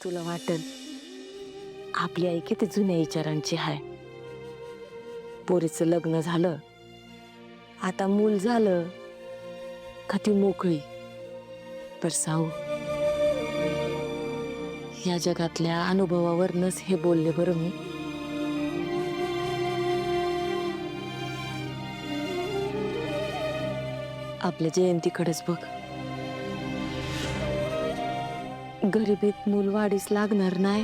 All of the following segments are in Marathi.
तुला वाटेल आपली आई किती जुन्या विचारांची आहे. पोरीचं लग्न झालं, आता मूल झालं का ती मोकळी. पर साऊ, या जगातल्या अनुभवावरनच हे बोलले बरं मी. आपल्या जयंतीकडेच बघ. गरिबीत मूल वाढीस लागणार नाही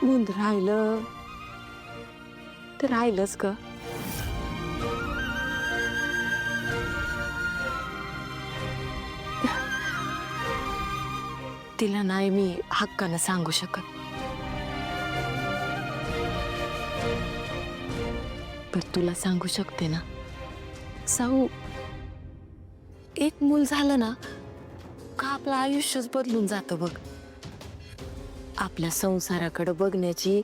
म्हणून राहिलं तर राहिलंच ग. तिला नाही मी हक्कानं सांगू शकत, पण तुला सांगू शकते ना साऊ, एक मूल झालं ना का आपलं आयुष्यच बदलून जातं बघ. आपल्या संसाराकडे बघण्याची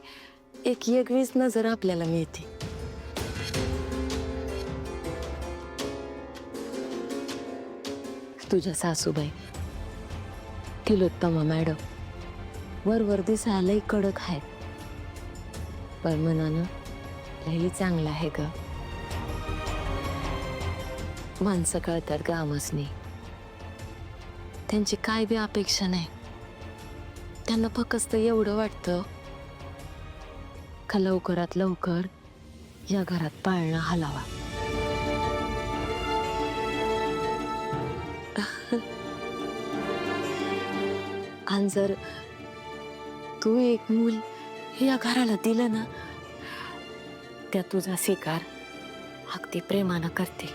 एक वेगळीच नजर आपल्याला मिळते. तुझ्या सासूबाई तिलोत्तमा मॅडम वरवर दिसायलाही कडक आहेत, पण मनानं लई चांगलं आहे ग. माणसं कळतात गावासनी, त्यांची काय बी अपेक्षा नाही. त्यांना फक्त एवढं वाटतं का लवकरात लवकर या घरात पाळणा हलावा. आणि जर तू एक मूल या घराला दिलं ना, त्या तुझा स्वीकार अगदी प्रेमानं करते.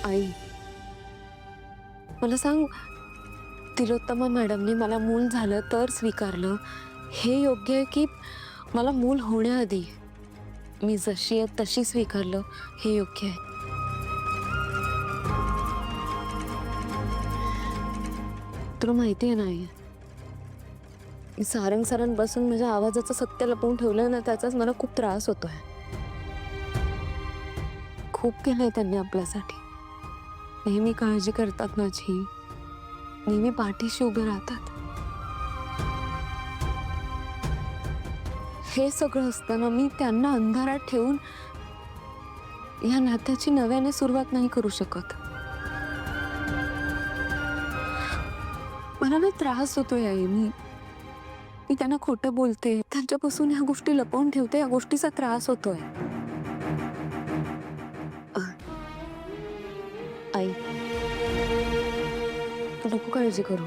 आई, मला सांग, तिलोत्तमा मॅडमने मला मूल झालं तर स्वीकारलं हे योग्य आहे की मला मूल होण्याआधी मी जशी आहे तशी स्वीकारलं हे योग्य आहे? तुला माहिती आहे नाही, सारंग सरांपासून बसून माझ्या आवाजाचं सत्य लपवून ठेवलं ना, त्याचाच मला खूप त्रास होतोय. खूप केलंय त्यांनी आपल्यासाठी. नेहमी काळजी करतात माझी, नेहमी पाठीशी उभे राहतात. हे सगळं असताना मी त्यांना अंधारात ठेवून या नात्याची नव्याने सुरुवात नाही करू शकत. मला ना त्रास होतोय आई. मी त्यांना खोटं बोलते, त्यांच्यापासून ह्या गोष्टी लपवून ठेवते, या गोष्टीचा त्रास होतोय. आई, तू नको काळजी करू.